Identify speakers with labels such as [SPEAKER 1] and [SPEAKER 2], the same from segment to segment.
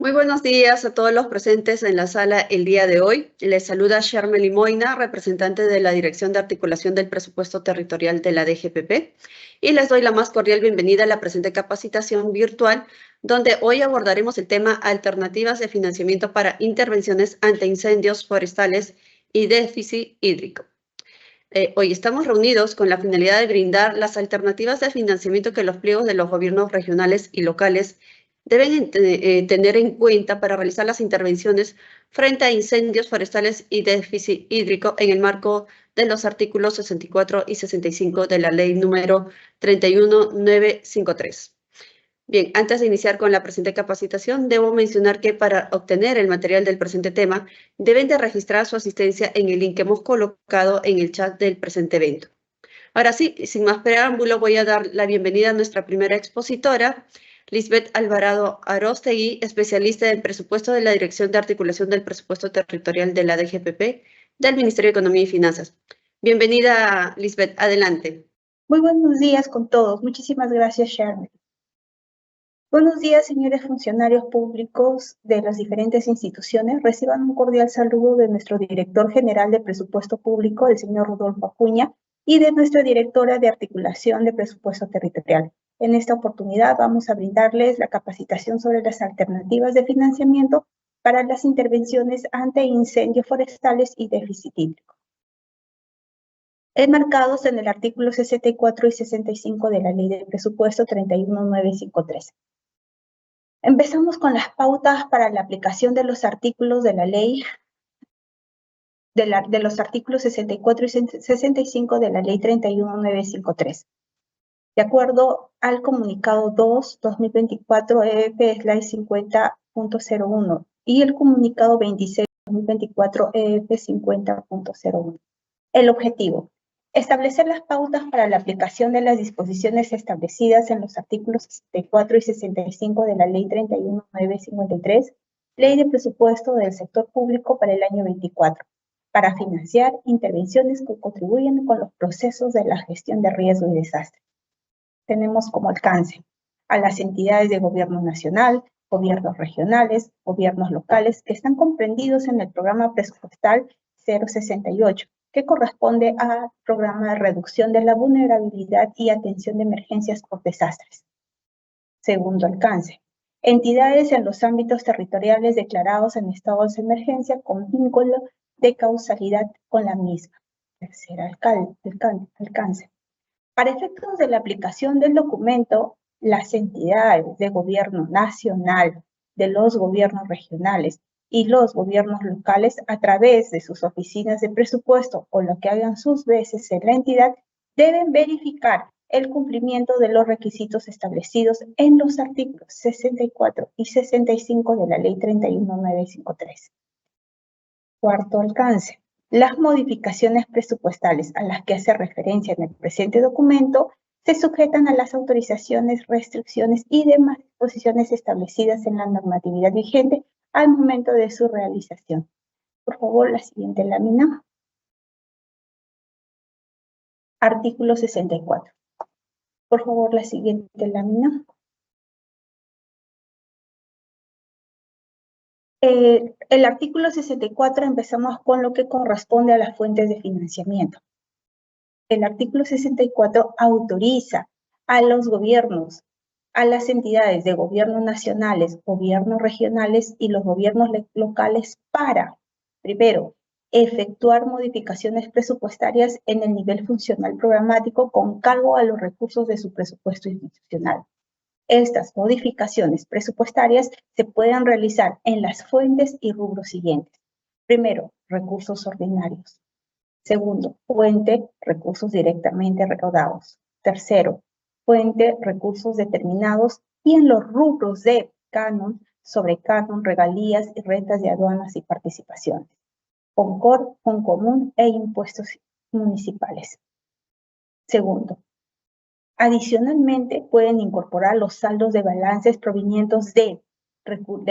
[SPEAKER 1] Muy buenos días a todos los presentes en la sala el día de hoy. Les saluda Shermely Moina, representante de la Dirección de Articulación del Presupuesto Territorial de la DGPP, y les doy la más cordial bienvenida a la presente capacitación virtual, donde hoy abordaremos el tema Alternativas de financiamiento para intervenciones ante incendios forestales y déficit hídrico. Hoy estamos reunidos con la finalidad de brindar las alternativas de financiamiento que los pliegos de los gobiernos regionales y locales deben tener en cuenta para realizar las intervenciones frente a incendios forestales y déficit hídrico en el marco de los artículos 64 y 65 de la ley número 31953. Bien, antes de iniciar con la presente capacitación, debo mencionar que para obtener el material del presente tema, deben de registrar su asistencia en el link que hemos colocado en el chat del presente evento. Ahora sí, sin más preámbulo, voy a dar la bienvenida a nuestra primera expositora, Lisbeth Alvarado Aróstegui, especialista en presupuesto de la Dirección de Articulación del Presupuesto Territorial de la DGPP del Ministerio de Economía y Finanzas. Bienvenida, Lisbeth, adelante.
[SPEAKER 2] Muy buenos días con todos. Muchísimas gracias, Sherman. Buenos días, señores funcionarios públicos de las diferentes instituciones. Reciban un cordial saludo de nuestro director general de presupuesto público, el señor Rodolfo Acuña, y de nuestra directora de articulación de presupuesto territorial. En esta oportunidad vamos a brindarles la capacitación sobre las alternativas de financiamiento para las intervenciones ante incendios forestales y déficit hídrico, enmarcados en el artículo 64 y 65 de la Ley de Presupuesto 31953. Empezamos con las pautas para la aplicación de los artículos de la ley, de los artículos 64 y 65 de la Ley 31953. De acuerdo al comunicado 2-2024 EF/50.01 y el comunicado 26-2024 EF50.01. El objetivo: establecer las pautas para la aplicación de las disposiciones establecidas en los artículos 64 y 65 de la Ley 31953, Ley de Presupuesto del Sector Público para el año 24, para financiar intervenciones que contribuyen con los procesos de la gestión de riesgo y desastre. Tenemos como alcance a las entidades de gobierno nacional, gobiernos regionales, gobiernos locales, que están comprendidos en el programa presupuestal 068, que corresponde al programa de reducción de la vulnerabilidad y atención de emergencias por desastres. Segundo alcance: entidades en los ámbitos territoriales declarados en estados de emergencia con vínculo de causalidad con la misma. Tercer alcance: para efectos de la aplicación del documento, las entidades de gobierno nacional, de los gobiernos regionales y los gobiernos locales, a través de sus oficinas de presupuesto o lo que hagan sus veces en la entidad, deben verificar el cumplimiento de los requisitos establecidos en los artículos 64 y 65 de la Ley 31953. Cuarto alcance: las modificaciones presupuestales a las que hace referencia en el presente documento se sujetan a las autorizaciones, restricciones y demás disposiciones establecidas en la normatividad vigente al momento de su realización. Por favor, la siguiente lámina. Artículo 64. Por favor, la siguiente lámina. El artículo 64, empezamos con lo que corresponde a las fuentes de financiamiento. El artículo 64 autoriza a los gobiernos, a las entidades de gobierno nacionales, gobiernos regionales y los gobiernos locales para, primero, efectuar modificaciones presupuestarias en el nivel funcional programático con cargo a los recursos de su presupuesto institucional. Estas modificaciones presupuestarias se pueden realizar en las fuentes y rubros siguientes. Primero, recursos ordinarios. Segundo, fuente, recursos directamente recaudados. Tercero, fuente, recursos determinados y en los rubros de canon, sobrecanon, regalías y rentas de aduanas y participaciones. Concor, Concomún e impuestos municipales. Segundo, adicionalmente pueden incorporar los saldos de balances provenientes de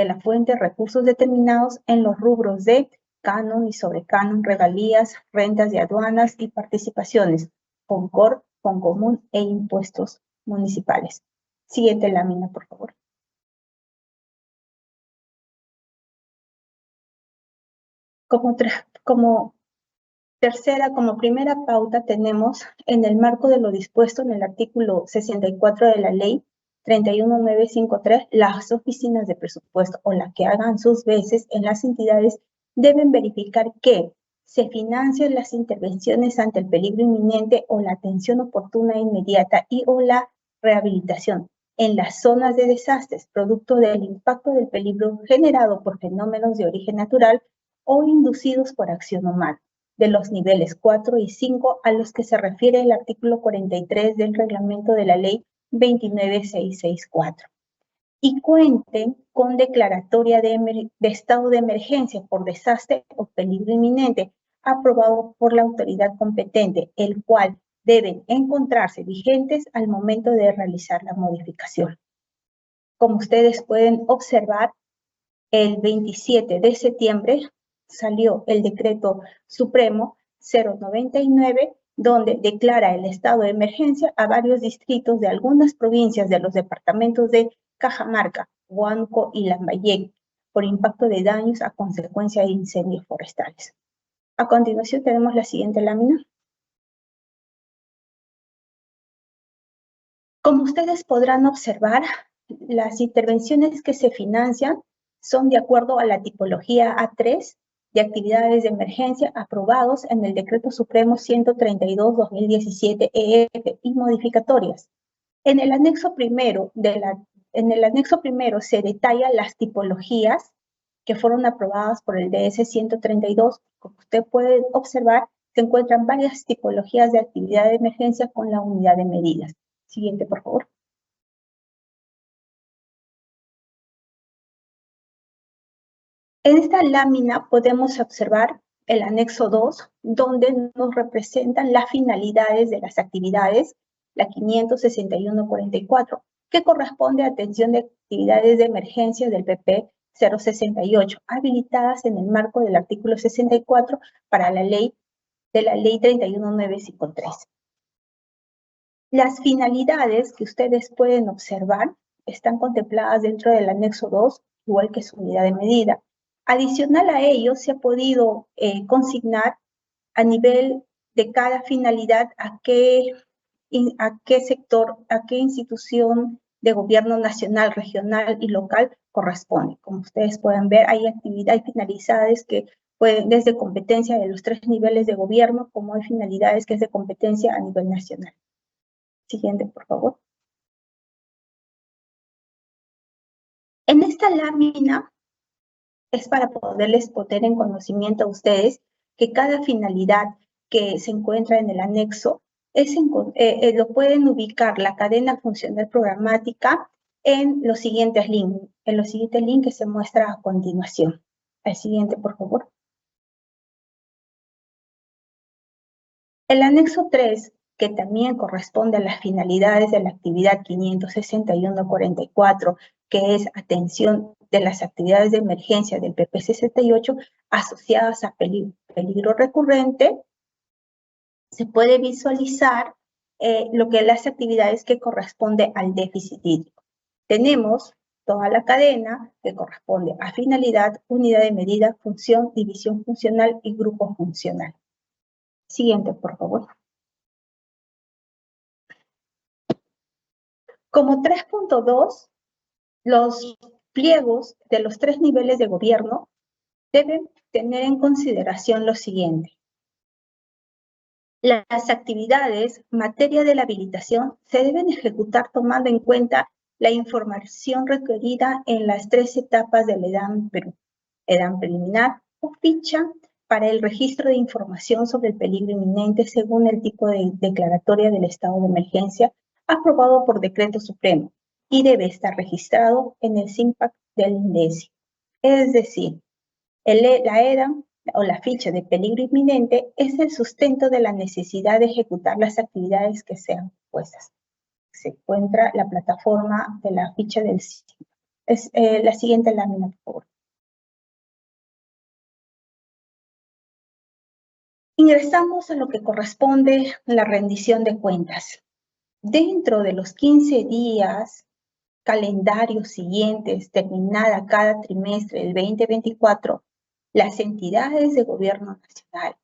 [SPEAKER 2] la fuente recursos determinados en los rubros de canon y sobrecanon, regalías, rentas de aduanas y participaciones, Concor, Concomún e impuestos municipales. Siguiente lámina, por favor. Como primera pauta tenemos en el marco de lo dispuesto en el artículo 64 de la ley 31953, las oficinas de presupuesto o las que hagan sus veces en las entidades deben verificar que se financian las intervenciones ante el peligro inminente o la atención oportuna e inmediata y o la rehabilitación en las zonas de desastres, producto del impacto del peligro generado por fenómenos de origen natural o inducidos por acción humana, de los niveles 4 y 5 a los que se refiere el artículo 43 del reglamento de la ley 29664. Y cuenten con declaratoria de estado de emergencia por desastre o peligro inminente aprobado por la autoridad competente, el cual deben encontrarse vigentes al momento de realizar la modificación. Como ustedes pueden observar, el 27 de septiembre salió el decreto supremo 099, donde declara el estado de emergencia a varios distritos de algunas provincias de los departamentos de Cajamarca, Huánuco y Lambayeque por impacto de daños a consecuencia de incendios forestales. A continuación tenemos la siguiente lámina. Como ustedes podrán observar, las intervenciones que se financian son de acuerdo a la tipología A3 de actividades de emergencia aprobados en el Decreto Supremo 132-2017 y modificatorias. En el anexo primero se detallan las tipologías que fueron aprobadas por el DS 132. Como usted puede observar, se encuentran varias tipologías de actividad de emergencia con la unidad de medidas. Siguiente, por favor. En esta lámina podemos observar el anexo 2, donde nos representan las finalidades de las actividades, la 561.44, que corresponde a atención de actividades de emergencia del PP 068, habilitadas en el marco del artículo 64 para la ley 31953. Las finalidades que ustedes pueden observar están contempladas dentro del anexo 2, igual que su unidad de medida. Adicional a ello, se ha podido consignar a nivel de cada finalidad a qué sector, a qué institución de gobierno nacional, regional y local corresponde. Como ustedes pueden ver, hay finalidades que pueden desde competencia de los 3 niveles de gobierno, como hay finalidades que es de competencia a nivel nacional. Siguiente, por favor. En esta lámina es para poderles poner en conocimiento a ustedes que cada finalidad que se encuentra en el anexo lo pueden ubicar la cadena funcional programática en los siguientes links, que se muestra a continuación. El siguiente, por favor. El anexo 3, que también corresponde a las finalidades de la actividad 561.44, que es atención de las actividades de emergencia del PP 68 asociadas a peligro recurrente, se puede visualizar lo que las actividades que corresponde al déficit hídrico. Tenemos toda la cadena que corresponde a finalidad, unidad de medida, función, división funcional y grupo funcional. Siguiente, por favor. Como 3.2, los pliegos de los 3 niveles de gobierno deben tener en consideración lo siguiente. Las actividades, materia de la habilitación, se deben ejecutar tomando en cuenta la información requerida en las 3 etapas del EDAM Perú. EDAM preliminar o ficha para el registro de información sobre el peligro inminente según el tipo de declaratoria del estado de emergencia aprobado por decreto supremo y debe estar registrado en el SINPAC del INDECI. Es decir, la EDAM o la ficha de peligro inminente es el sustento de la necesidad de ejecutar las actividades que sean propuestas. Se encuentra la plataforma de la ficha del SINPAC. Es la siguiente lámina, por favor. Ingresamos a lo que corresponde la rendición de cuentas. Dentro de los 15 días calendarios siguientes, terminada cada trimestre del 2024, Las entidades de gobierno nacional,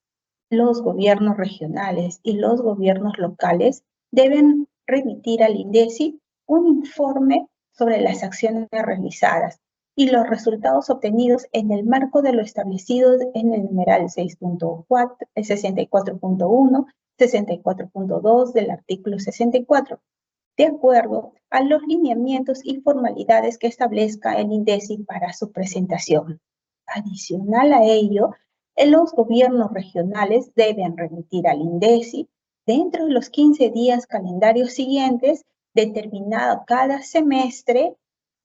[SPEAKER 2] los gobiernos regionales y los gobiernos locales deben remitir al INDECI un informe sobre las acciones realizadas y los resultados obtenidos en el marco de lo establecido en el numeral 6.4, 64.1, 64.2 del artículo 64, de acuerdo a los lineamientos y formalidades que establezca el INDECI para su presentación. Adicional a ello, los gobiernos regionales deben remitir al INDECI dentro de los 15 días calendarios siguientes, determinado cada semestre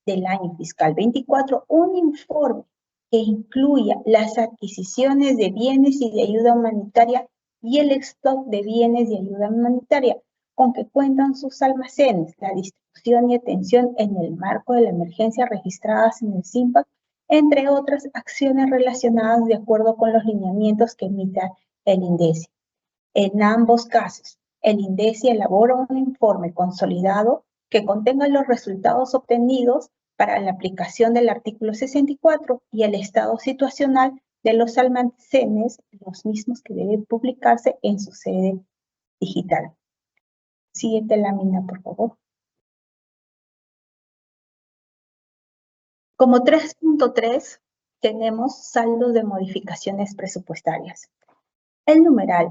[SPEAKER 2] del año fiscal 24, un informe que incluya las adquisiciones de bienes y de ayuda humanitaria y el stock de bienes de ayuda humanitaria con que cuentan sus almacenes, la distribución y atención en el marco de la emergencia registradas en el SIMPAC, entre otras acciones relacionadas de acuerdo con los lineamientos que emita el INDECI. En ambos casos, el INDECI elabora un informe consolidado que contenga los resultados obtenidos para la aplicación del artículo 64 y el estado situacional de los almacenes, los mismos que deben publicarse en su sede digital. Siguiente lámina, por favor. Como 3.3 tenemos saldo de modificaciones presupuestarias. El numeral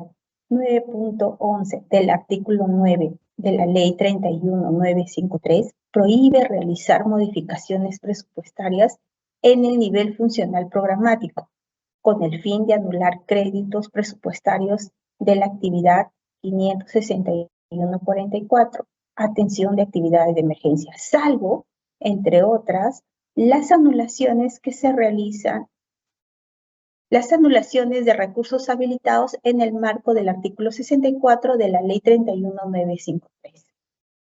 [SPEAKER 2] 9.11 del artículo 9 de la Ley 31953 prohíbe realizar modificaciones presupuestarias en el nivel funcional programático, con el fin de anular créditos presupuestarios de la actividad 561.44, atención de actividades de emergencia, salvo, entre otras, las anulaciones que se realizan, las anulaciones de recursos habilitados en el marco del artículo 64 de la Ley 31953.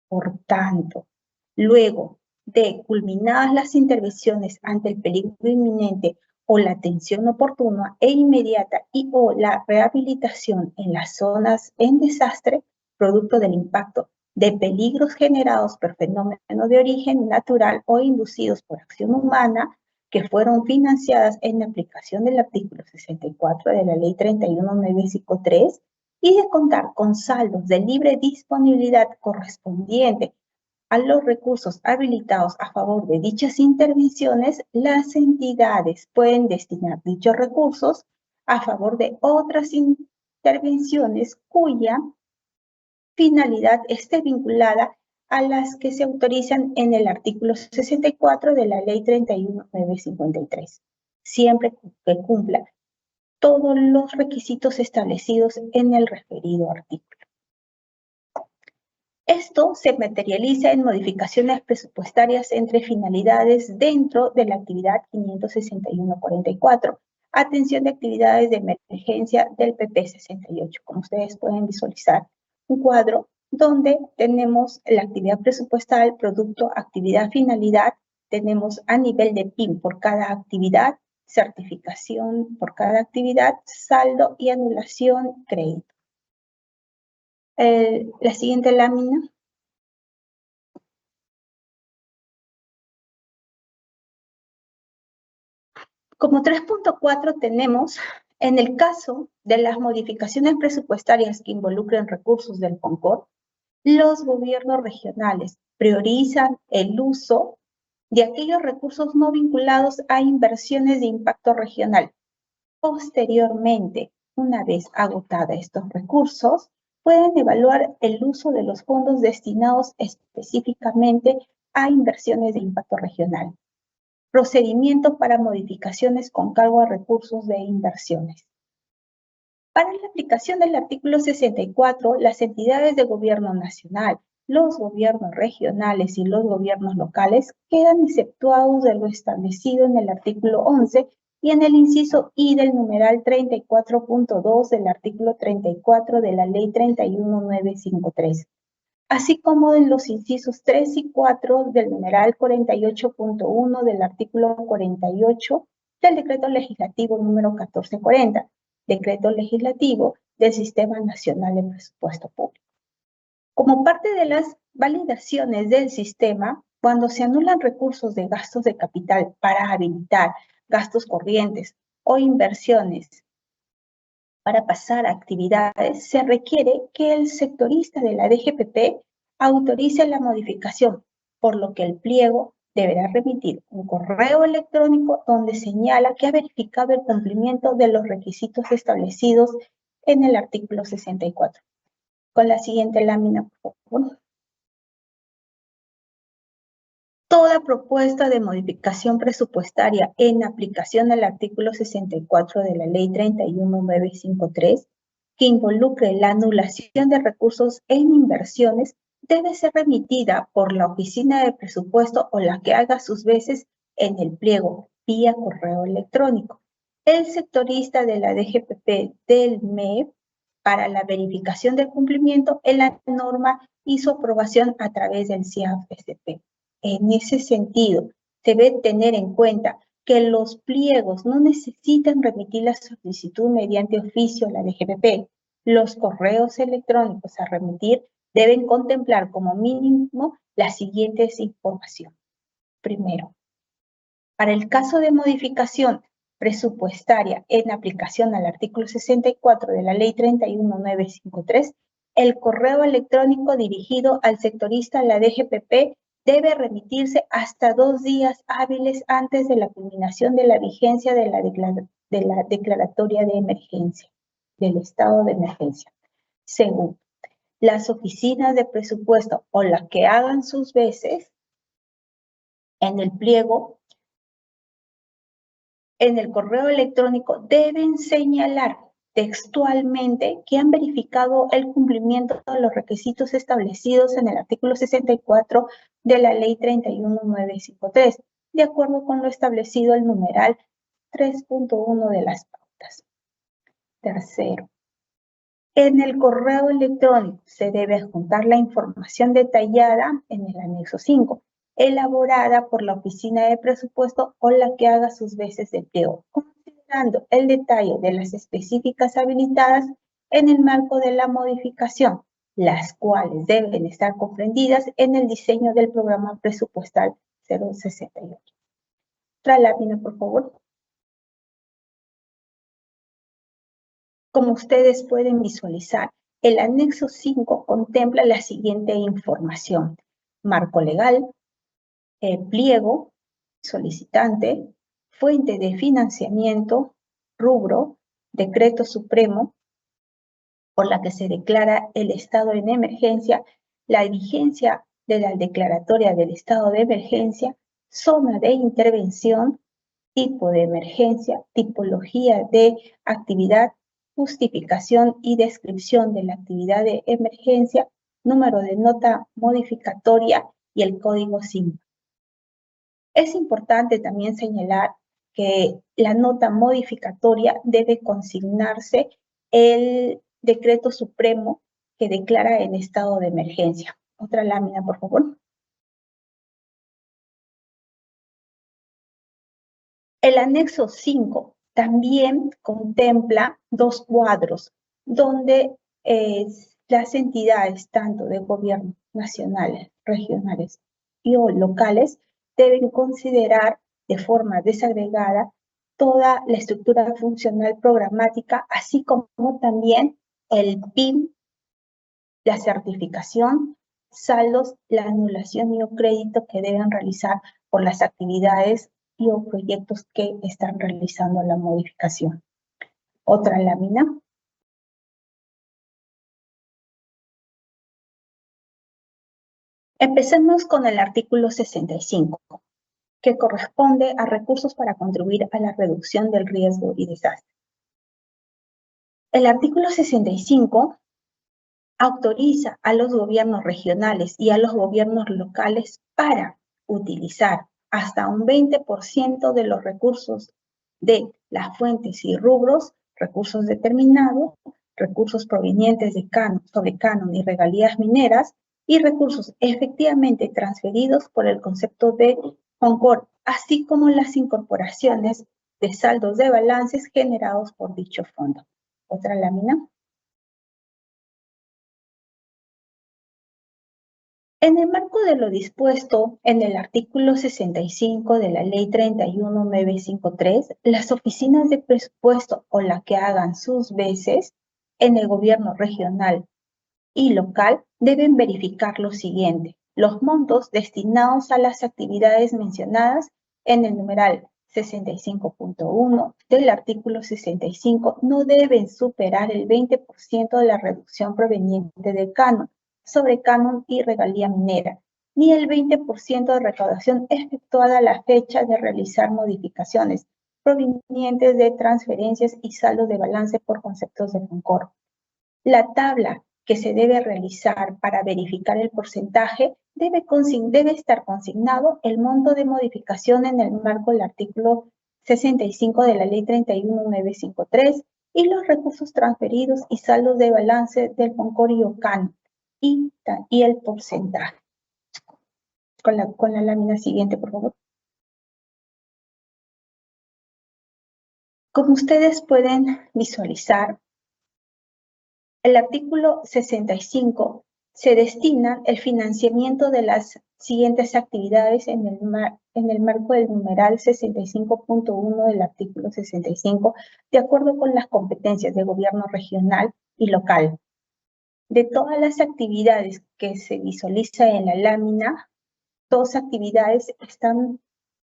[SPEAKER 2] Por tanto, luego de culminadas las intervenciones ante el peligro inminente o la atención oportuna e inmediata y o la rehabilitación en las zonas en desastre, producto del impacto de peligros generados por fenómenos de origen natural o inducidos por acción humana, que fueron financiadas en aplicación del artículo 64 de la Ley 31953, y de contar con saldos de libre disponibilidad correspondiente a los recursos habilitados a favor de dichas intervenciones, las entidades pueden destinar dichos recursos a favor de otras intervenciones cuya finalidad esté vinculada a las que se autorizan en el artículo 64 de la Ley 31953, siempre que cumpla todos los requisitos establecidos en el referido artículo. Esto se materializa en modificaciones presupuestarias entre finalidades dentro de la actividad 561.44, atención de actividades de emergencia del PP 68. Como ustedes pueden visualizar, un cuadro donde tenemos la actividad presupuestal, producto, actividad, finalidad, tenemos a nivel de PIN por cada actividad, certificación por cada actividad, saldo y anulación, crédito. La siguiente lámina. Como 3.4 tenemos, en el caso de las modificaciones presupuestarias que involucren recursos del CONCOR, los gobiernos regionales priorizan el uso de aquellos recursos no vinculados a inversiones de impacto regional. Posteriormente, una vez agotados estos recursos, pueden evaluar el uso de los fondos destinados específicamente a inversiones de impacto regional. Procedimiento para modificaciones con cargo a recursos de inversiones. Para la aplicación del artículo 64, las entidades de gobierno nacional, los gobiernos regionales y los gobiernos locales quedan exceptuados de lo establecido en el artículo 11 y en el inciso I del numeral 34.2 del artículo 34 de la Ley 31953, así como en los incisos 3 y 4 del numeral 48.1 del artículo 48 del Decreto Legislativo número 1440, Decreto Legislativo del Sistema Nacional de Presupuesto Público. Como parte de las validaciones del sistema, cuando se anulan recursos de gastos de capital para habilitar gastos corrientes o inversiones para pasar a actividades, se requiere que el sectorista de la DGPP autorice la modificación, por lo que el pliego deberá remitir un correo electrónico donde señala que ha verificado el cumplimiento de los requisitos establecidos en el artículo 64. Con la siguiente lámina, por favor. Toda propuesta de modificación presupuestaria en aplicación al artículo 64 de la Ley 31953, que involucre la anulación de recursos en inversiones, debe ser remitida por la oficina de presupuesto o la que haga sus veces en el pliego vía correo electrónico. El sectorista de la DGPP del MEP para la verificación del cumplimiento en la norma y su aprobación a través del CIAF-SP. En ese sentido, debe tener en cuenta que los pliegos no necesitan remitir la solicitud mediante oficio a la DGPP. Los correos electrónicos a remitir deben contemplar como mínimo las siguientes informaciones. Primero, para el caso de modificación presupuestaria en aplicación al artículo 64 de la Ley 31953, el correo electrónico dirigido al sectorista de la DGPP debe remitirse hasta 2 días hábiles antes de la culminación de la vigencia de la declaratoria de emergencia, del estado de emergencia. Segundo, las oficinas de presupuesto o las que hagan sus veces en el pliego, en el correo electrónico, deben señalar textualmente que han verificado el cumplimiento de los requisitos establecidos en el artículo 64 de la Ley 31953, de acuerdo con lo establecido el numeral 3.1 de las pautas. Tercero, en el correo electrónico se debe adjuntar la información detallada en el anexo 5, elaborada por la oficina de presupuesto o la que haga sus veces de pliego, considerando el detalle de las específicas habilitadas en el marco de la modificación, las cuales deben estar comprendidas en el diseño del programa presupuestal 068. Otra lámina, por favor. Como ustedes pueden visualizar, el anexo 5 contempla la siguiente información: marco legal, pliego, solicitante, fuente de financiamiento, rubro, decreto supremo por la que se declara el estado en emergencia, la vigencia de la declaratoria del estado de emergencia, zona de intervención, tipo de emergencia, tipología de actividad, justificación y descripción de la actividad de emergencia, número de nota modificatoria y el código SIM. Es importante también señalar que la nota modificatoria debe consignarse el decreto supremo que declara el estado de emergencia. Otra lámina, por favor. El anexo 5 también contempla 2 cuadros donde las entidades, tanto de gobierno nacionales, regionales y o locales, deben considerar de forma desagregada toda la estructura funcional programática, así como también el PIN, la certificación, saldos, la anulación y o crédito que deben realizar por las actividades y o proyectos que están realizando la modificación. Otra lámina. Empecemos con el artículo 65, que corresponde a recursos para contribuir a la reducción del riesgo y desastre. El artículo 65 autoriza a los gobiernos regionales y a los gobiernos locales para utilizar hasta un 20% de los recursos de las fuentes y rubros, recursos determinados, recursos provenientes de sobre canon y regalías mineras, y recursos efectivamente transferidos por el concepto de Concord, así como las incorporaciones de saldos de balances generados por dicho fondo. Otra lámina. En el marco de lo dispuesto en el artículo 65 de la Ley 31953, las oficinas de presupuesto o la que hagan sus veces en el gobierno regional y local deben verificar lo siguiente: los montos destinados a las actividades mencionadas en el numeral 65.1 del artículo 65 no deben superar el 20% de la reducción proveniente del canon, sobrecanon y regalía minera, ni el 20% de recaudación efectuada a la fecha de realizar modificaciones provenientes de transferencias y saldo de balance por conceptos de FONCOR. La tabla que se debe realizar para verificar el porcentaje debe estar consignado el monto de modificación en el marco del artículo 65 de la Ley 31953 y los recursos transferidos y saldos de balance del FONCOR y OCAN y el porcentaje. Con la lámina siguiente, por favor. Como ustedes pueden visualizar, el artículo 65 se destina el financiamiento de las siguientes actividades en el marco del numeral 65.1 del artículo 65, de acuerdo con las competencias de gobierno regional y local. De todas las actividades que se visualiza en la lámina, 2 actividades están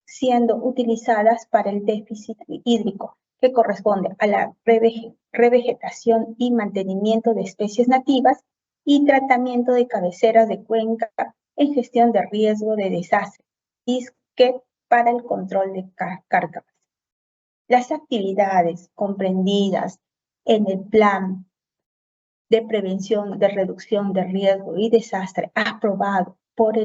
[SPEAKER 2] siendo utilizadas para el déficit hídrico, que corresponde a la revegetación y mantenimiento de especies nativas y tratamiento de cabeceras de cuenca en gestión de riesgo de desastre, y que para el control de cárcamas. Las actividades comprendidas en el plan de prevención de reducción de riesgo y desastre aprobado por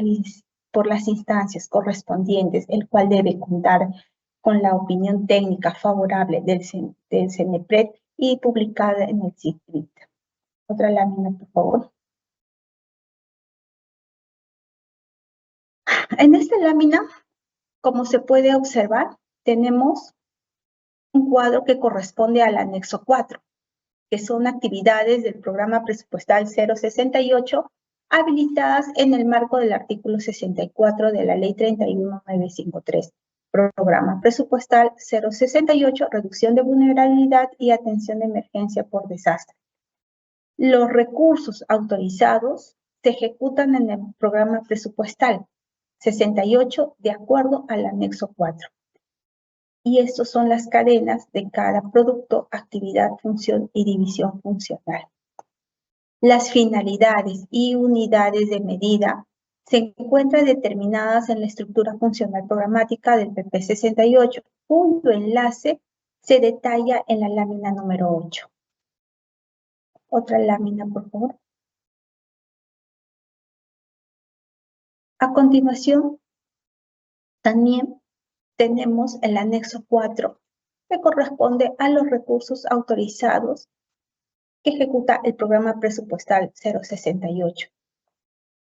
[SPEAKER 2] las instancias correspondientes, el cual debe contar con la opinión técnica favorable del CENEPRED y publicada en el CICRIT. Otra lámina, por favor. En esta lámina, como se puede observar, tenemos un cuadro que corresponde al anexo 4, que son actividades del programa presupuestal 068, habilitadas en el marco del artículo 64 de la Ley 31953. Programa presupuestal 068, reducción de vulnerabilidad y atención de emergencia por desastre. Los recursos autorizados se ejecutan en el programa presupuestal 68 de acuerdo al anexo 4. Y estas son las cadenas de cada producto, actividad, función y división funcional. Las finalidades y unidades de medida se encuentran determinadas en la estructura funcional programática del PP 68, cuyo enlace se detalla en la lámina número 8. Otra lámina, por favor. A continuación, también tenemos el anexo 4, que corresponde a los recursos autorizados que ejecuta el programa presupuestal 068.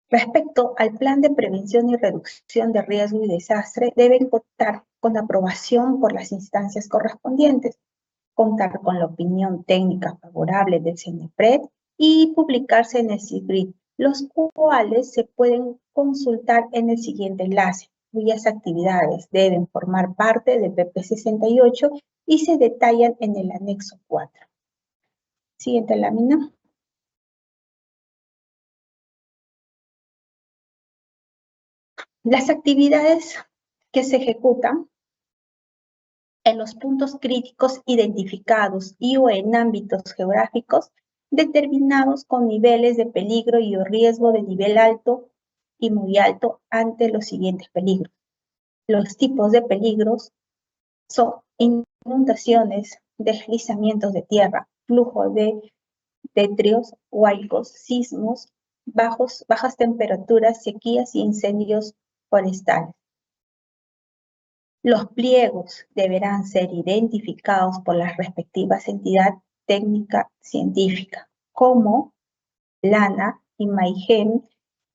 [SPEAKER 2] Respecto al plan de prevención y reducción de riesgo y desastre, deben contar con aprobación por las instancias correspondientes, contar con la opinión técnica favorable del CENEPRED y publicarse en el CICRIT, los cuales se pueden consultar en el siguiente enlace, cuyas actividades deben formar parte del PP 68 y se detallan en el anexo 4. Siguiente lámina. Las actividades que se ejecutan en los puntos críticos identificados y o en ámbitos geográficos determinados con niveles de peligro y o riesgo de nivel alto y muy alto ante los siguientes peligros. Los tipos de peligros son inundaciones, deslizamientos de tierra, flujo de detritos, huaicos, sismos, bajas temperaturas, sequías y incendios forestales. Los pliegos deberán ser identificados por las respectivas entidades técnica científica, como LANA, IMAIGEM,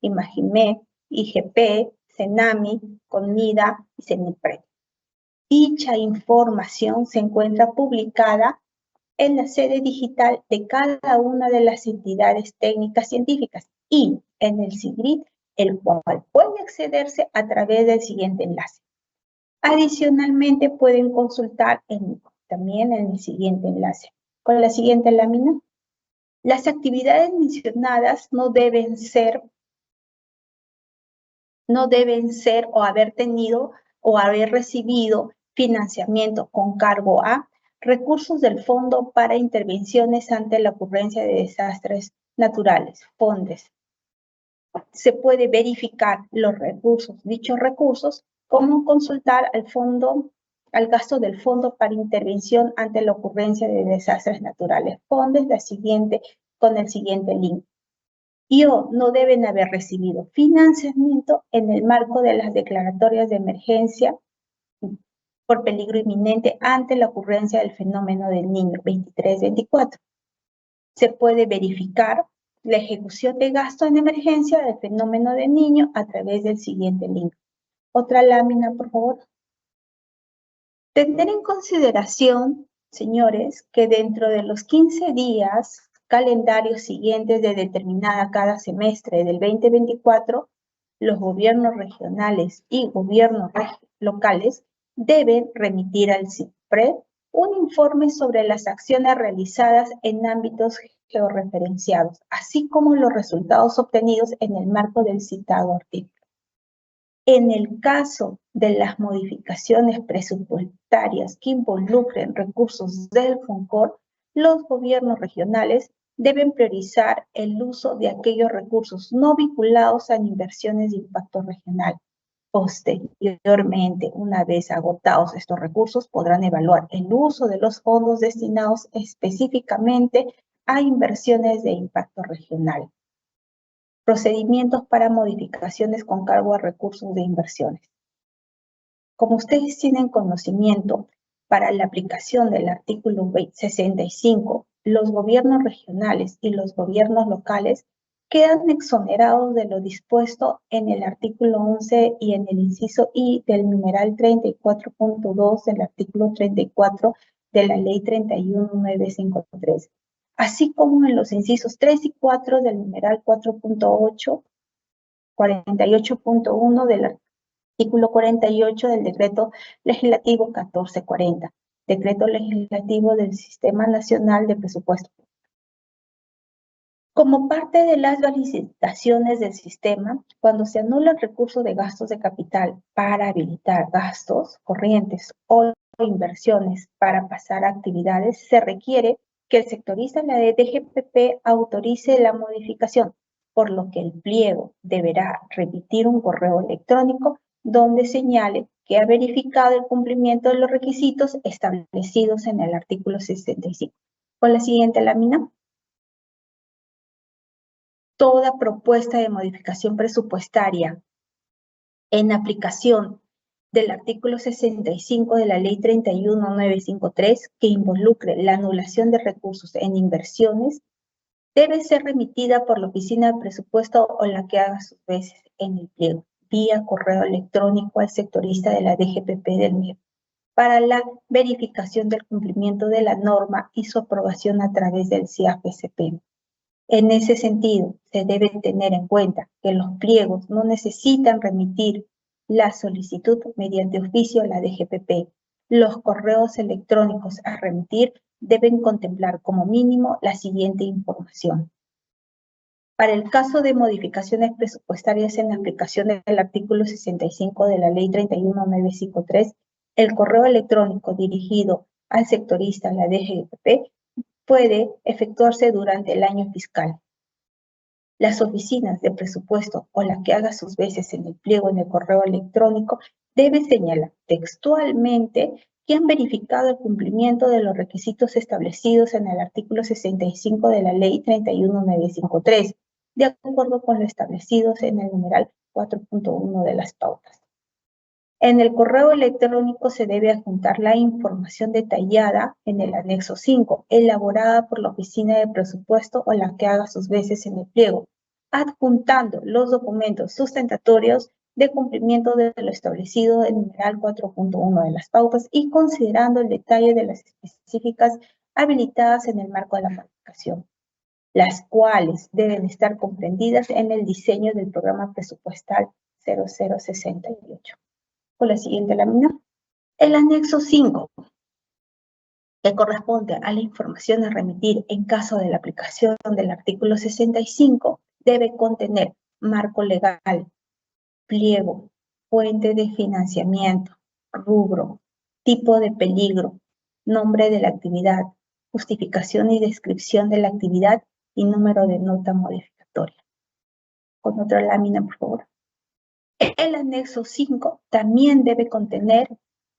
[SPEAKER 2] IMAGIME, IGP, CENAMI, CONIDA y CENIPRED. Dicha información se encuentra publicada en la sede digital de cada una de las entidades técnicas científicas y en el CIGRIT el cual puede accederse a través del siguiente enlace. Adicionalmente, pueden consultar también en el siguiente enlace. Con la siguiente lámina, las actividades mencionadas no deben ser o haber tenido o haber recibido financiamiento con cargo a recursos del Fondo para Intervenciones ante la ocurrencia de desastres naturales, FONDES. Se puede verificar dichos recursos, como consultar al gasto del Fondo para Intervención ante la ocurrencia de desastres naturales, FONDES, con el siguiente link. No deben haber recibido financiamiento en el marco de las declaratorias de emergencia por peligro inminente ante la ocurrencia del fenómeno del Niño 23-24. Se puede verificar la ejecución de gasto en emergencia del fenómeno del Niño a través del siguiente link. Otra lámina, por favor. Tener en consideración, señores, que dentro de los 15 días calendarios siguientes de determinada cada semestre del 2024, los gobiernos regionales y gobiernos locales deben remitir al CIPRED un informe sobre las acciones realizadas en ámbitos georreferenciados, así como los resultados obtenidos en el marco del citado artículo. En el caso de las modificaciones presupuestarias que involucren recursos del FONCOR, los gobiernos regionales deben priorizar el uso de aquellos recursos no vinculados a inversiones de impacto regional. Posteriormente, una vez agotados estos recursos, podrán evaluar el uso de los fondos destinados específicamente a inversiones de impacto regional. Procedimientos para modificaciones con cargo a recursos de inversiones. Como ustedes tienen conocimiento, para la aplicación del artículo 65, los gobiernos regionales y los gobiernos locales quedan exonerados de lo dispuesto en el artículo 11 y en el inciso I del numeral 34.2 del artículo 34 de la Ley 31.953. Así como en los incisos 3 y 4 del numeral 4.8, 48.1 del artículo 48 del Decreto Legislativo 1440, Decreto Legislativo del Sistema Nacional de Presupuesto. Como parte de las licitaciones del sistema, cuando se anula el recurso de gastos de capital para habilitar gastos corrientes o inversiones para pasar a actividades, se requiere que el sectorista en la DGPP autorice la modificación, por lo que el pliego deberá remitir un correo electrónico donde señale que ha verificado el cumplimiento de los requisitos establecidos en el artículo 65. Con la siguiente lámina. Toda propuesta de modificación presupuestaria en aplicación del artículo 65 de la Ley 31.953 que involucre la anulación de recursos en inversiones debe ser remitida por la Oficina de Presupuesto o la que haga sus veces en el pliego, vía correo electrónico al sectorista de la DGPP del MIR, para la verificación del cumplimiento de la norma y su aprobación a través del CIAF-SP. En ese sentido, se debe tener en cuenta que los pliegos no necesitan remitir la solicitud mediante oficio a la DGPP. Los correos electrónicos a remitir deben contemplar como mínimo la siguiente información. Para el caso de modificaciones presupuestarias en aplicación del artículo 65 de la Ley 31.953, el correo electrónico dirigido al sectorista, la DGPP, puede efectuarse durante el año fiscal. Las oficinas de presupuesto o la que haga sus veces en el pliego en el correo electrónico debe señalar textualmente que han verificado el cumplimiento de los requisitos establecidos en el artículo 65 de la Ley 31.953, de acuerdo con lo establecido en el numeral 4.1 de las pautas. En el correo electrónico se debe adjuntar la información detallada en el anexo 5, elaborada por la Oficina de Presupuesto o la que haga sus veces en el pliego, adjuntando los documentos sustentatorios de cumplimiento de lo establecido en el numeral 4.1 de las pautas y considerando el detalle de las específicas habilitadas en el marco de la modificación. las cuales deben estar comprendidas en el diseño del programa presupuestal 0068. Con la siguiente lámina. El anexo 5, que corresponde a la información a remitir en caso de la aplicación del artículo 65, debe contener marco legal, pliego, fuente de financiamiento, rubro, tipo de peligro, nombre de la actividad, justificación y descripción de la actividad y número de nota modificatoria. Con otra lámina, por favor. El anexo 5 también debe contener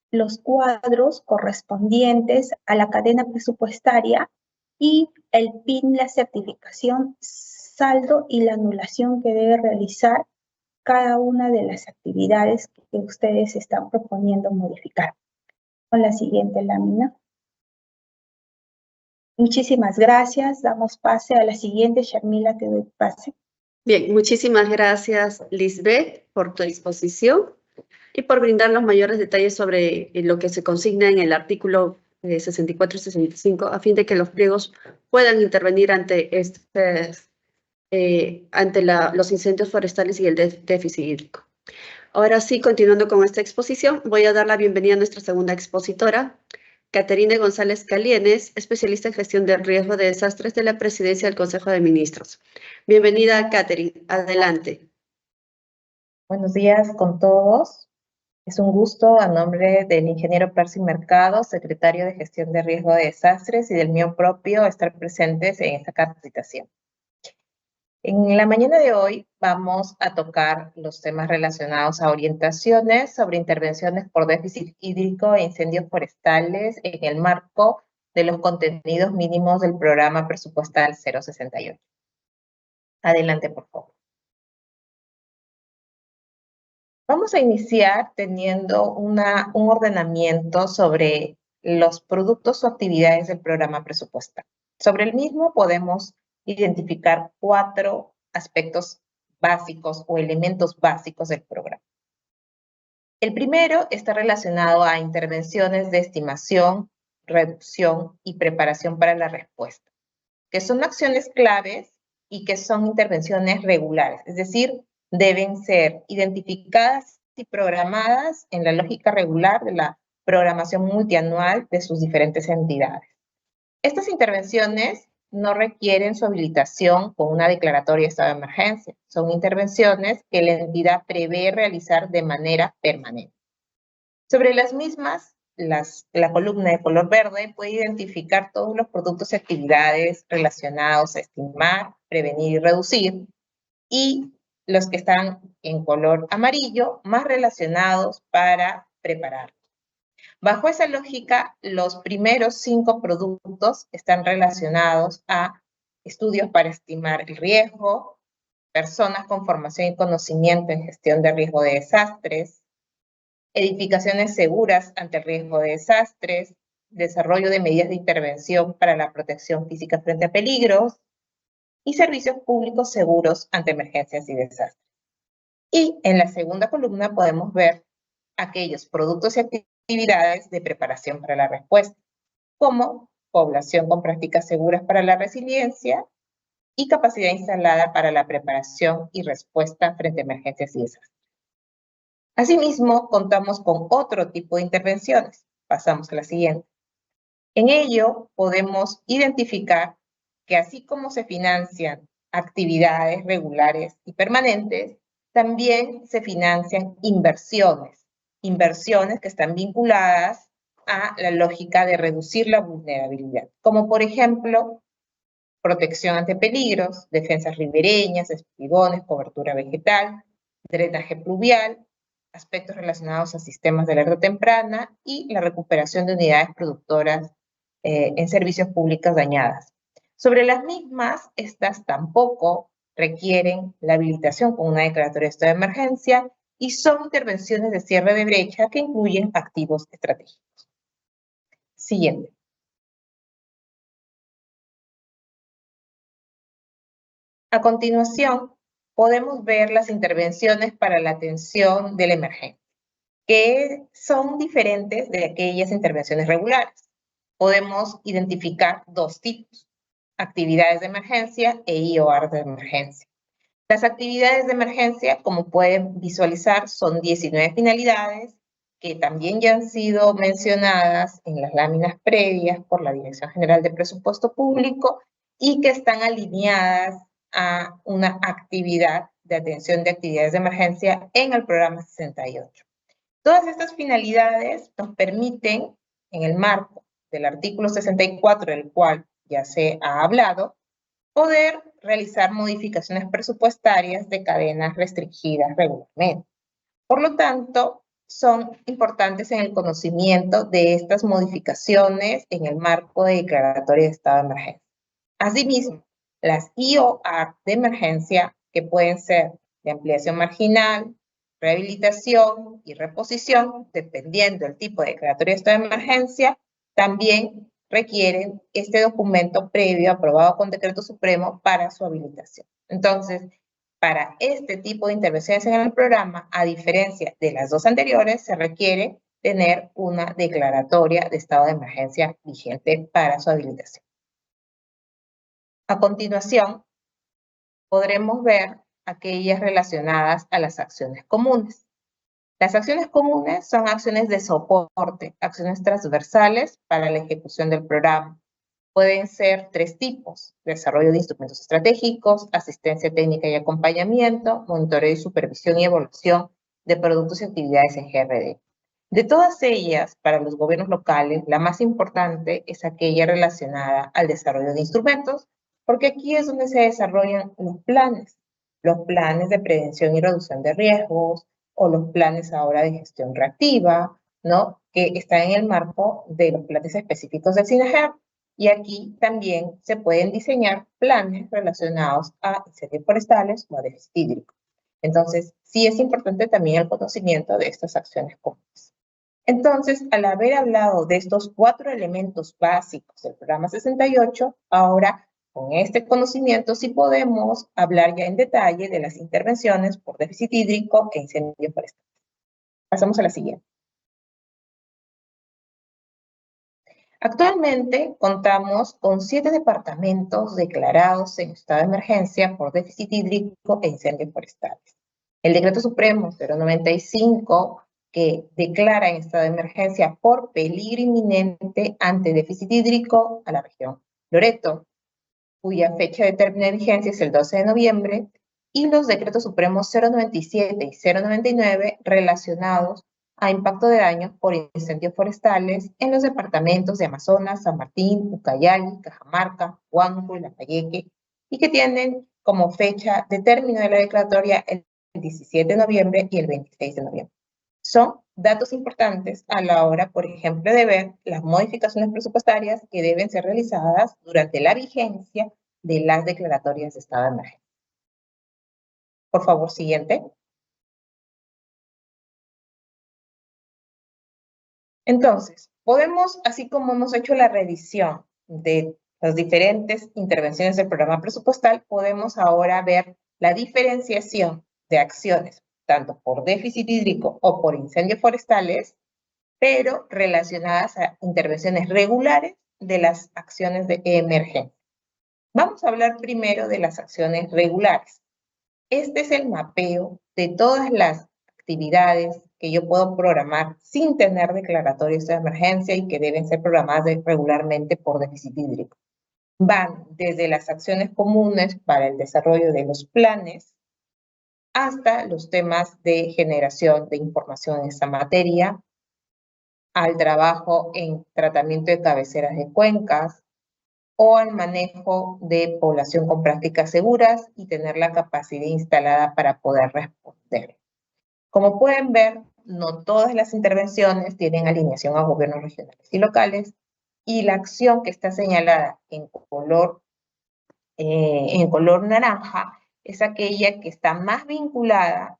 [SPEAKER 2] los cuadros correspondientes a la cadena presupuestaria y el PIN, la certificación, saldo y la anulación que debe realizar cada una de las actividades que ustedes están proponiendo modificar. Con la siguiente lámina. Muchísimas gracias. Damos pase a la siguiente. Sharmila, te doy pase.
[SPEAKER 1] Bien, muchísimas gracias, Lisbeth, por tu exposición y por brindar los mayores detalles sobre lo que se consigna en el artículo 64 y 65, a fin de que los pliegos puedan intervenir ante los incendios forestales y el déficit hídrico. Ahora sí, continuando con esta exposición, voy a dar la bienvenida a nuestra segunda expositora, Caterine González Calienes, especialista en gestión de riesgo de desastres de la Presidencia del Consejo de Ministros. Bienvenida, Caterine. Adelante.
[SPEAKER 3] Buenos días con todos. Es un gusto, a nombre del ingeniero Percy Mercado, secretario de Gestión de Riesgo de Desastres, y del mío propio, estar presentes en esta capacitación. En la mañana de hoy vamos a tocar los temas relacionados a orientaciones sobre intervenciones por déficit hídrico e incendios forestales en el marco de los contenidos mínimos del programa presupuestal 068. Adelante, por favor. Vamos a iniciar teniendo un ordenamiento sobre los productos o actividades del programa presupuestal. Sobre el mismo podemos identificar 4 aspectos básicos o elementos básicos del programa. El primero está relacionado a intervenciones de estimación, reducción y preparación para la respuesta, que son acciones claves y que son intervenciones regulares, es decir, deben ser identificadas y programadas en la lógica regular de la programación multianual de sus diferentes entidades. Estas intervenciones no requieren su habilitación con una declaratoria de estado de emergencia. Son intervenciones que la entidad prevé realizar de manera permanente. Sobre las mismas, la columna de color verde puede identificar todos los productos y actividades relacionados a estimar, prevenir y reducir, y los que están en color amarillo, más relacionados para preparar. Bajo esa lógica, los primeros 5 productos están relacionados a estudios para estimar el riesgo, personas con formación y conocimiento en gestión de riesgo de desastres, edificaciones seguras ante el riesgo de desastres, desarrollo de medidas de intervención para la protección física frente a peligros y servicios públicos seguros ante emergencias y desastres. Y en la segunda columna podemos ver aquellos productos y actividades de preparación para la respuesta, como población con prácticas seguras para la resiliencia y capacidad instalada para la preparación y respuesta frente a emergencias y desastres. Asimismo, contamos con otro tipo de intervenciones. Pasamos a la siguiente. En ello, podemos identificar que así como se financian actividades regulares y permanentes, también se financian inversiones que están vinculadas a la lógica de reducir la vulnerabilidad, como por ejemplo, protección ante peligros, defensas ribereñas, espigones, cobertura vegetal, drenaje pluvial, aspectos relacionados a sistemas de alerta temprana y la recuperación de unidades productoras en servicios públicos dañadas. Sobre las mismas, estas tampoco requieren la habilitación con una declaratoria de estado de emergencia y son intervenciones de cierre de brecha que incluyen activos estratégicos. Siguiente. A continuación, podemos ver las intervenciones para la atención de la emergencia, que son diferentes de aquellas intervenciones regulares. Podemos identificar 2 tipos. actividades de emergencia e IOR de emergencia. Las actividades de emergencia, como pueden visualizar, son 19 finalidades que también ya han sido mencionadas en las láminas previas por la Dirección General de Presupuesto Público y que están alineadas a una actividad de atención de actividades de emergencia en el programa 68. Todas estas finalidades nos permiten, en el marco del artículo 64, del cual ya se ha hablado, poder realizar modificaciones presupuestarias de cadenas restringidas regularmente. Por lo tanto, son importantes en el conocimiento de estas modificaciones en el marco de declaratoria de estado de emergencia. Asimismo, las IOR de emergencia, que pueden ser de ampliación marginal, rehabilitación y reposición, dependiendo del tipo de declaratoria de estado de emergencia, también requieren este documento previo aprobado con decreto supremo para su habilitación. Entonces, para este tipo de intervenciones en el programa, a diferencia de las dos anteriores, se requiere tener una declaratoria de estado de emergencia vigente para su habilitación. A continuación, podremos ver aquellas relacionadas a las acciones comunes. Las acciones comunes son acciones de soporte, acciones transversales para la ejecución del programa. Pueden ser tres tipos: desarrollo de instrumentos estratégicos, asistencia técnica y acompañamiento, monitoreo y supervisión y evaluación de productos y actividades en GRD. De todas ellas, para los gobiernos locales, la más importante es aquella relacionada al desarrollo de instrumentos, porque aquí es donde se desarrollan los planes de prevención y reducción de riesgos, o los planes ahora de gestión reactiva, ¿no? Que están en el marco de los planes específicos del SINAGER. Y aquí también se pueden diseñar planes relacionados a incendios forestales o a déficit hídrico. Entonces, sí es importante también el conocimiento de estas acciones comunes. Entonces, al haber hablado de estos 4 elementos básicos del programa 68, ahora con este conocimiento sí podemos hablar ya en detalle de las intervenciones por déficit hídrico e incendios forestales. Pasamos a la siguiente. Actualmente contamos con 7 departamentos declarados en estado de emergencia por déficit hídrico e incendios forestales. El Decreto Supremo 095, que declara en estado de emergencia por peligro inminente ante déficit hídrico a la región Loreto, cuya fecha de término de vigencia es el 12 de noviembre, y los Decretos Supremos 097 y 099 relacionados a impacto de daños por incendios forestales en los departamentos de Amazonas, San Martín, Ucayali, Cajamarca, Huánuco y Lambayeque, y que tienen como fecha de término de la declaratoria el 17 de noviembre y el 26 de noviembre. Son datos importantes a la hora, por ejemplo, de ver las modificaciones presupuestarias que deben ser realizadas durante la vigencia de las declaratorias de estado de emergencia. Por favor, siguiente. Entonces, podemos, así como hemos hecho la revisión de las diferentes intervenciones del programa presupuestal, podemos ahora ver la diferenciación de acciones, tanto por déficit hídrico o por incendios forestales, pero relacionadas a intervenciones regulares de las acciones de emergencia. Vamos a hablar primero de las acciones regulares. Este es el mapeo de todas las actividades que yo puedo programar sin tener declaratorias de emergencia y que deben ser programadas regularmente por déficit hídrico. Van desde las acciones comunes para el desarrollo de los planes hasta los temas de generación de información en esta materia, al trabajo en tratamiento de cabeceras de cuencas o al manejo de población con prácticas seguras y tener la capacidad instalada para poder responder. Como pueden ver, no todas las intervenciones tienen alineación a gobiernos regionales y locales, y la acción que está señalada en color naranja es aquella que está más vinculada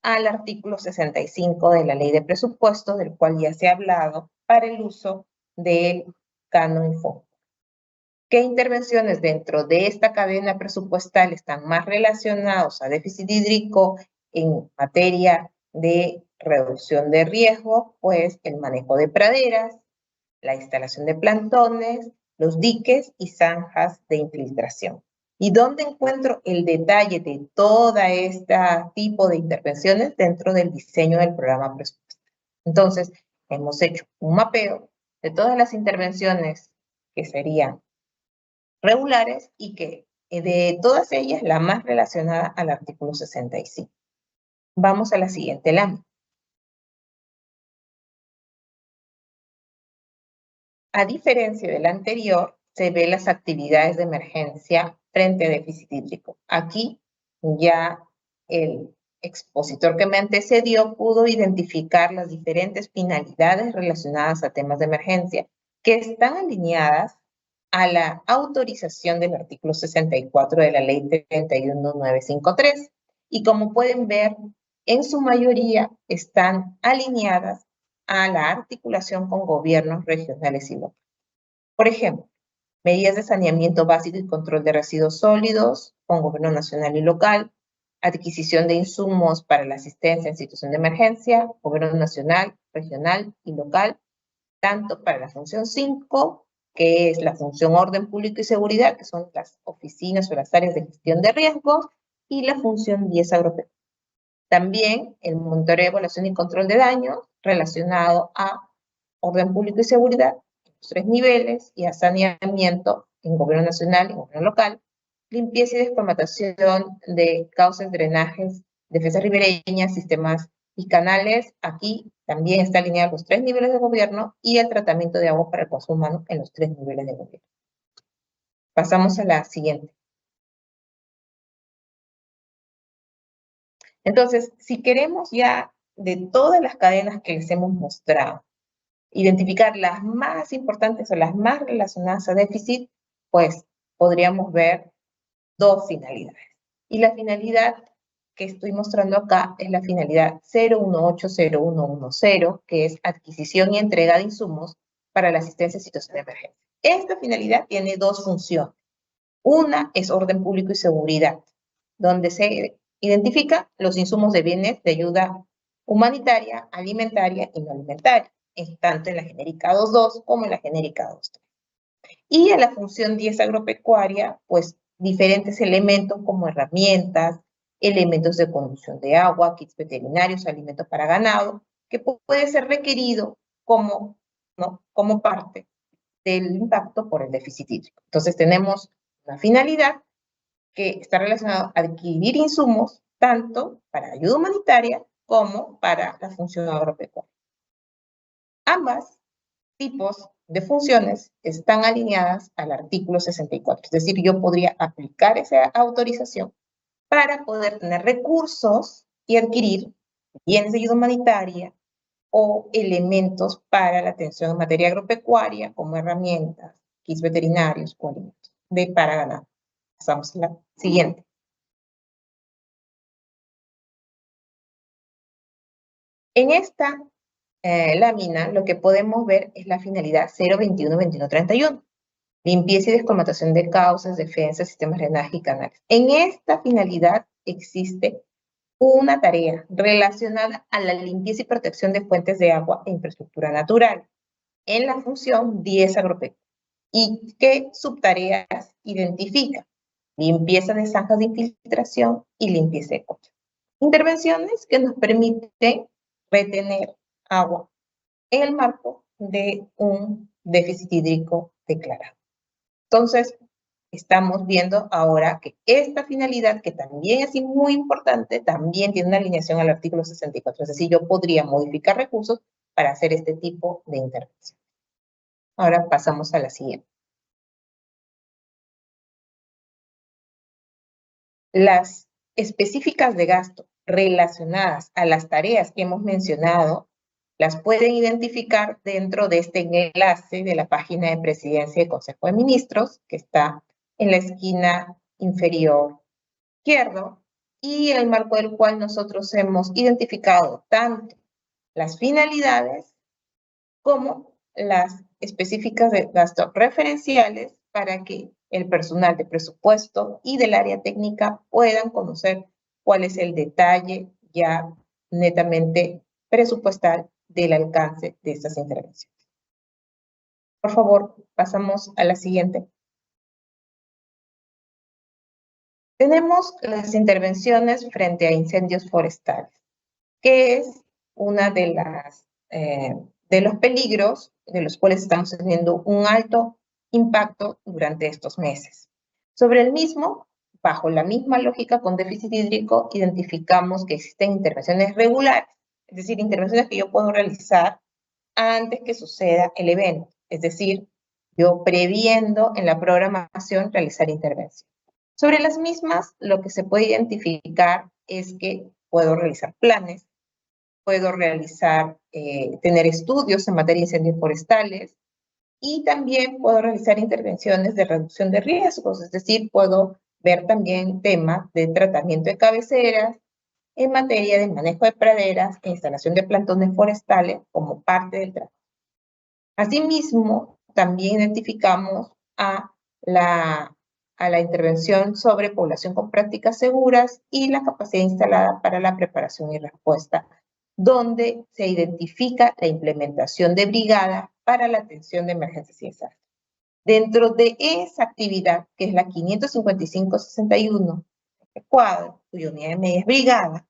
[SPEAKER 3] al artículo 65 de la Ley de Presupuestos, del cual ya se ha hablado, para el uso del canon Info. ¿Qué intervenciones dentro de esta cadena presupuestal están más relacionados a déficit hídrico en materia de reducción de riesgo? Pues el manejo de praderas, la instalación de plantones los diques y zanjas de infiltración. ¿Y dónde encuentro el detalle de toda este tipo de intervenciones? Dentro del diseño del programa presupuestario. Entonces, hemos hecho un mapeo de todas las intervenciones que serían regulares y que de todas ellas la más relacionada al artículo 65. Vamos a la siguiente lámina. A diferencia del anterior, se ve las actividades de emergencia frente a déficit hídrico. Aquí ya el expositor que me antecedió pudo identificar las diferentes finalidades relacionadas a temas de emergencia que están alineadas a la autorización del artículo 64 de la ley 31953. Y como pueden ver, en su mayoría están alineadas a la articulación con gobiernos regionales y locales. Por ejemplo, medidas de saneamiento básico y control de residuos sólidos con gobierno nacional y local, adquisición de insumos para la asistencia en situación de emergencia, gobierno nacional, regional y local, tanto para la función 5, que es la función orden público y seguridad, que son las oficinas o las áreas de gestión de riesgos, y la función 10 agropecuaria. También el monitoreo, evaluación y control de daños relacionado a orden público y seguridad, los 3 niveles, y a saneamiento en gobierno nacional y gobierno local, limpieza y desformatación de cauces, drenajes, defensas ribereñas, sistemas y canales. Aquí también está alineado los 3 niveles de gobierno y el tratamiento de agua para el consumo humano en los 3 niveles de gobierno. Pasamos a la siguiente. Entonces, si queremos ya de todas las cadenas que les hemos mostrado, identificar las más importantes o las más relacionadas a déficit, pues podríamos ver 2 finalidades. Y la finalidad que estoy mostrando acá es la finalidad 0180110, que es adquisición y entrega de insumos para la asistencia en situación de emergencia. Esta finalidad tiene 2 funciones. Una es orden público y seguridad, donde se identifica los insumos de bienes de ayuda humanitaria, alimentaria y no alimentaria, tanto en la genérica 2.2 como en la genérica 2.3. Y en la función 10 agropecuaria, pues diferentes elementos como herramientas, elementos de conducción de agua, kits veterinarios, alimentos para ganado, que puede ser requerido como parte del impacto por el déficit hídrico. Entonces tenemos una finalidad que está relacionada a adquirir insumos tanto para ayuda humanitaria como para la función agropecuaria. Ambas tipos de funciones están alineadas al artículo 64, es decir, yo podría aplicar esa autorización para poder tener recursos y adquirir bienes de ayuda humanitaria o elementos para la atención en materia agropecuaria, como herramientas, kits veterinarios o alimentos para ganado. Pasamos a la siguiente. En esta lámina lo que podemos ver es la finalidad 021-2131. Limpieza y descolmatación de cauces, defensas, sistemas de drenaje y canales. En esta finalidad existe una tarea relacionada a la limpieza y protección de fuentes de agua e infraestructura natural en la función 10 agropecuaria. ¿Y qué subtareas identifica? Limpieza de zanjas de infiltración y limpieza de cochas. Intervenciones que nos permiten retener agua en el marco de un déficit hídrico declarado. Entonces, estamos viendo ahora que esta finalidad, que también es muy importante, también tiene una alineación al artículo 64. Es decir, yo podría modificar recursos para hacer este tipo de intervención. Ahora pasamos a la siguiente. Las específicas de gasto relacionadas a las tareas que hemos mencionado las pueden identificar dentro de este enlace de la página de Presidencia y Consejo de Ministros, que está en la esquina inferior izquierdo, y en el marco del cual nosotros hemos identificado tanto las finalidades como las específicas de gasto referenciales para que el personal de presupuesto y del área técnica puedan conocer cuál es el detalle ya netamente presupuestal del alcance de estas intervenciones. Por favor, pasamos a la siguiente. Tenemos las intervenciones frente a incendios forestales, que es una de los peligros de los cuales estamos teniendo un alto impacto durante estos meses. Sobre el mismo, bajo la misma lógica con déficit hídrico, identificamos que existen intervenciones regulares, es decir, intervenciones que yo puedo realizar antes que suceda el evento, es decir, yo previendo en la programación realizar intervención. Sobre las mismas, lo que se puede identificar es que puedo realizar planes, puedo realizar, tener estudios en materia de incendios forestales y también puedo realizar intervenciones de reducción de riesgos, es decir, puedo ver también temas de tratamiento de cabeceras en materia de manejo de praderas e instalación de plantones forestales como parte del trabajo. Asimismo, también identificamos a la intervención sobre población con prácticas seguras y la capacidad instalada para la preparación y respuesta, donde se identifica la implementación de brigadas para la atención de emergencias y desastres. Dentro de esa actividad, que es la 555-61, este cuadro, cuya unidad de medida es brigada,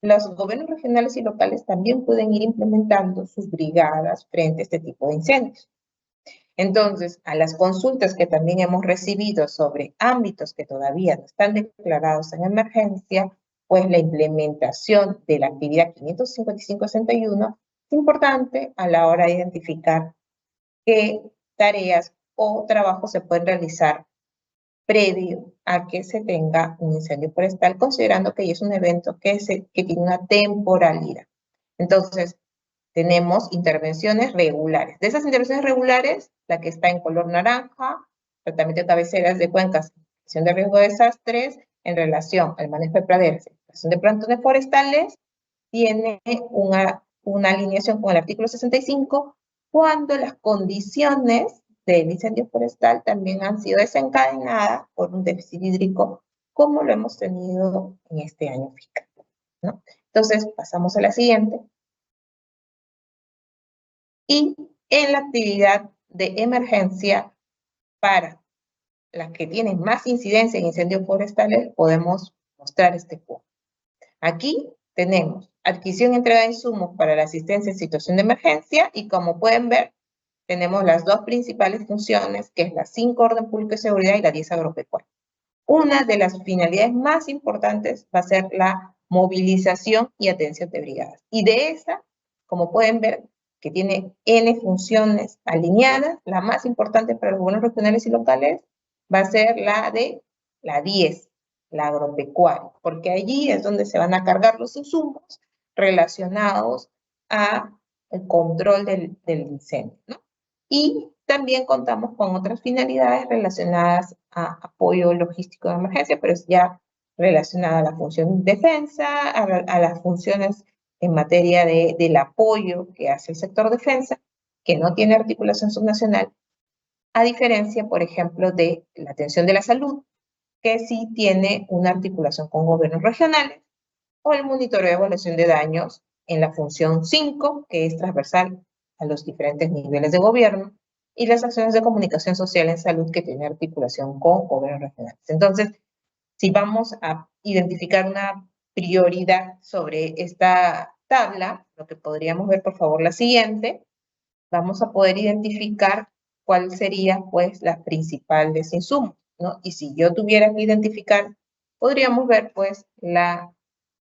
[SPEAKER 3] los gobiernos regionales y locales también pueden ir implementando sus brigadas frente a este tipo de incendios. Entonces, a las consultas que también hemos recibido sobre ámbitos que todavía no están declarados en emergencia, pues la implementación de la actividad 555-61 es importante a la hora de identificar qué tareas o trabajos se pueden realizar previo a que se tenga un incendio forestal, considerando que es un evento que tiene una temporalidad. Entonces, tenemos intervenciones regulares. De esas intervenciones regulares, la que está en color naranja, tratamiento de cabeceras de cuencas, gestión de riesgo de desastres, en relación al manejo de praderas, instalación de plantones forestales, tiene una alineación con el artículo 65, cuando las condiciones del incendio forestal también han sido desencadenadas por un déficit hídrico, como lo hemos tenido en este año fiscal, ¿no? Entonces, pasamos a la siguiente. Y en la actividad de emergencia, para las que tienen más incidencia en incendios forestales, podemos mostrar este cuadro. Aquí tenemos adquisición y entrega de insumos para la asistencia en situación de emergencia y, como pueden ver, tenemos las dos principales funciones, que es la 5 orden público y seguridad y la 10 agropecuaria. Una de las finalidades más importantes va a ser la movilización y atención de brigadas. Y de esa, como pueden ver, que tiene N funciones alineadas, la más importante para los gobiernos regionales y locales va a ser la de la 10, la agropecuaria, porque allí es donde se van a cargar los insumos relacionados al control del incendio, ¿no? Y también contamos con otras finalidades relacionadas a apoyo logístico de emergencia, pero es ya relacionada a la función de defensa, a las funciones en materia del apoyo que hace el sector defensa, que no tiene articulación subnacional, a diferencia, por ejemplo, de la atención de la salud, que sí tiene una articulación con gobiernos regionales, o el monitoreo de evaluación de daños en la función 5, que es transversal a los diferentes niveles de gobierno, y las acciones de comunicación social en salud, que tiene articulación con gobiernos regionales. Entonces, si vamos a identificar una prioridad sobre esta tabla, lo que podríamos ver, por favor, la siguiente, vamos a poder identificar cuál sería, pues, la principal de ese insumo, ¿no? Y si yo tuviera que identificar, podríamos ver, pues, la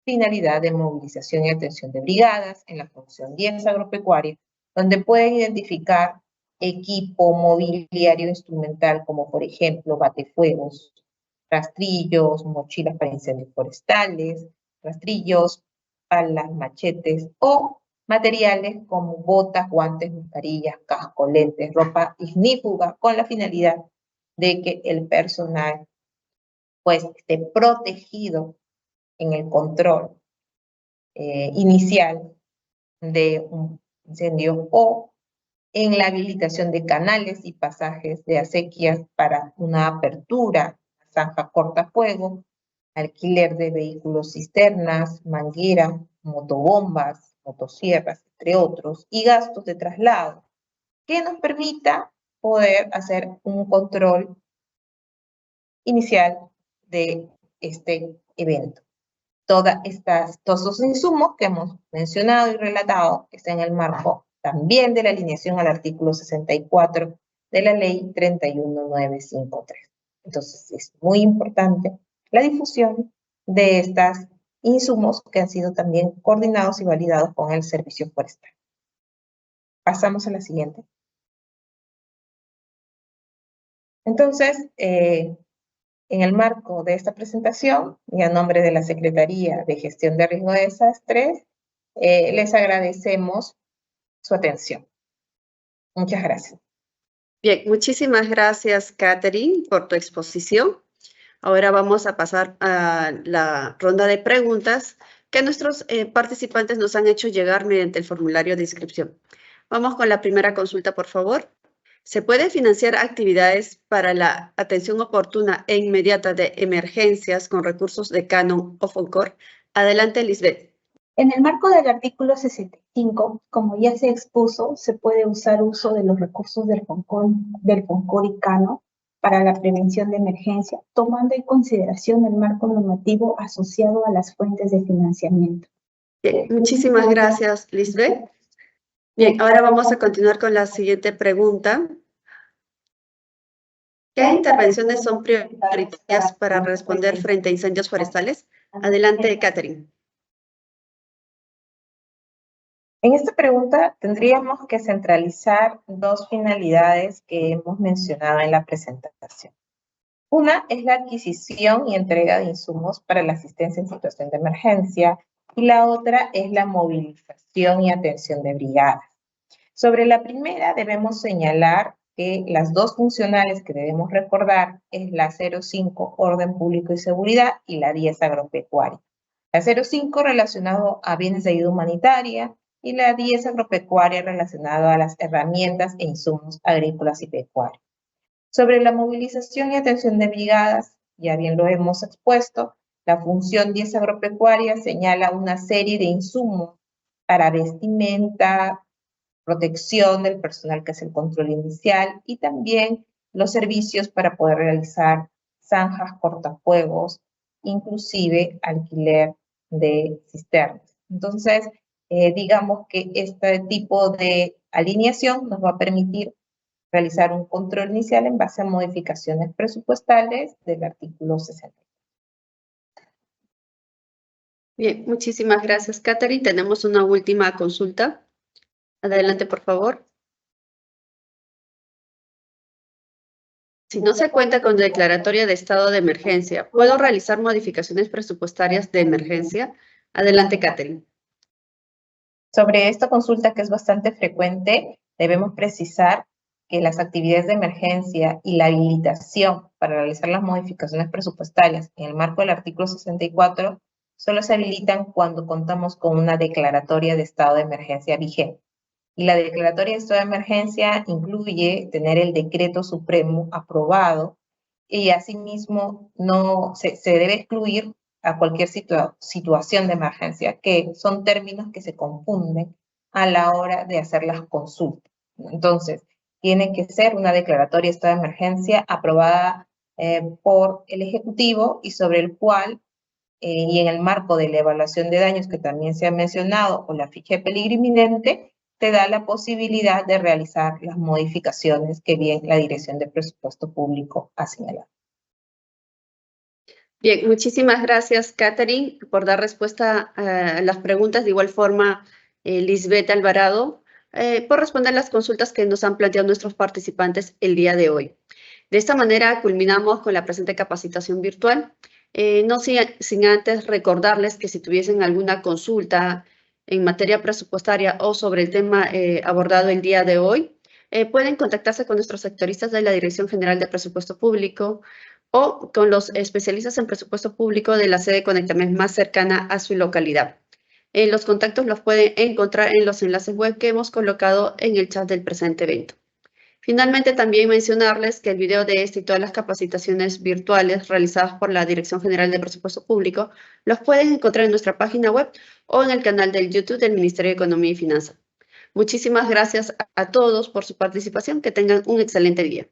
[SPEAKER 3] finalidad de movilización y atención de brigadas en la función 10 agropecuaria, donde pueden identificar equipo mobiliario instrumental, como por ejemplo batefuegos, rastrillos, mochilas para incendios forestales, rastrillos, palas, machetes o materiales como botas, guantes, mascarillas, casco, lentes, ropa ignífuga, con la finalidad de que el personal pues esté protegido en el control inicial de un incendio o en la habilitación de canales y pasajes de acequias para una apertura, zanja cortafuego, alquiler de vehículos cisternas, manguera, motobombas, motosierras, entre otros, y gastos de traslado, que nos permita poder hacer un control inicial de este evento. Todos los insumos que hemos mencionado y relatado están en el marco también de la alineación al artículo 64 de la ley 31953. Entonces, es muy importante la difusión de estos insumos que han sido también coordinados y validados con el Servicio Forestal. Pasamos a la siguiente. Entonces, en el marco de esta presentación, y a nombre de la Secretaría de Gestión de Riesgo de Desastres, les agradecemos su atención. Muchas gracias.
[SPEAKER 1] Bien, muchísimas gracias, Catherine, por tu exposición. Ahora vamos a pasar a la ronda de preguntas que nuestros participantes nos han hecho llegar mediante el formulario de inscripción. Vamos con la primera consulta, por favor. ¿Se puede financiar actividades para la atención oportuna e inmediata de emergencias con recursos de Canon o FONCOR? Adelante, Lisbeth.
[SPEAKER 2] En el marco del artículo 65, como ya se expuso, se puede usar de los recursos del FONCOR y CANO para la prevención de emergencia, tomando en consideración el marco normativo asociado a las fuentes de financiamiento.
[SPEAKER 1] Bien, muchísimas gracias, Lisbeth. Bien, ahora vamos a continuar con la siguiente pregunta. ¿Qué intervenciones son prioritarias para responder frente a incendios forestales? Adelante, Catherine.
[SPEAKER 3] En esta pregunta tendríamos que centralizar dos finalidades que hemos mencionado en la presentación. Una es la adquisición y entrega de insumos para la asistencia en situación de emergencia y la otra es la movilización y atención de brigadas. Sobre la primera debemos señalar que las dos funcionales que debemos recordar es la 05 Orden Público y Seguridad y la 10 Agropecuaria. La 05 relacionado a bienes de ayuda humanitaria y la 10 agropecuaria relacionado a las herramientas e insumos agrícolas y pecuarios. Sobre la movilización y atención de brigadas, ya bien lo hemos expuesto, la función 10 agropecuaria señala una serie de insumos para vestimenta, protección del personal que hace el control inicial y también los servicios para poder realizar zanjas, cortafuegos, inclusive alquiler de cisternas. Entonces, digamos que este tipo de alineación nos va a permitir realizar un control inicial en base a modificaciones presupuestales del artículo 60.
[SPEAKER 1] Bien, muchísimas gracias, Catherine. Tenemos una última consulta. Adelante, por favor. Si no se cuenta con declaratoria de estado de emergencia, ¿puedo realizar modificaciones presupuestarias de emergencia? Adelante, Catherine.
[SPEAKER 3] Sobre esta consulta, que es bastante frecuente, debemos precisar que las actividades de emergencia y la habilitación para realizar las modificaciones presupuestarias en el marco del artículo 64 solo se habilitan cuando contamos con una declaratoria de estado de emergencia vigente. Y la declaratoria de estado de emergencia incluye tener el decreto supremo aprobado y asimismo se debe excluir a cualquier situación de emergencia, que son términos que se confunden a la hora de hacer las consultas. Entonces, tiene que ser una declaratoria de estado de emergencia aprobada por el Ejecutivo y sobre el cual, y en el marco de la evaluación de daños que también se ha mencionado, o la ficha de peligro inminente, te da la posibilidad de realizar las modificaciones que bien la Dirección de Presupuesto Público ha señalado.
[SPEAKER 1] Bien, muchísimas gracias, Catherine, por dar respuesta a las preguntas. De igual forma, Lisbeth Alvarado, por responder las consultas que nos han planteado nuestros participantes el día de hoy. De esta manera, culminamos con la presente capacitación virtual. No sin antes recordarles que si tuviesen alguna consulta en materia presupuestaria o sobre el tema abordado el día de hoy, pueden contactarse con nuestros sectoristas de la Dirección General de Presupuesto Público o con los especialistas en presupuesto público de la sede Conectames más cercana a su localidad. Los contactos los pueden encontrar en los enlaces web que hemos colocado en el chat del presente evento. Finalmente, también mencionarles que el video de esta y todas las capacitaciones virtuales realizadas por la Dirección General de Presupuesto Público los pueden encontrar en nuestra página web o en el canal del YouTube del Ministerio de Economía y Finanzas. Muchísimas gracias a todos por su participación. Que tengan un excelente día.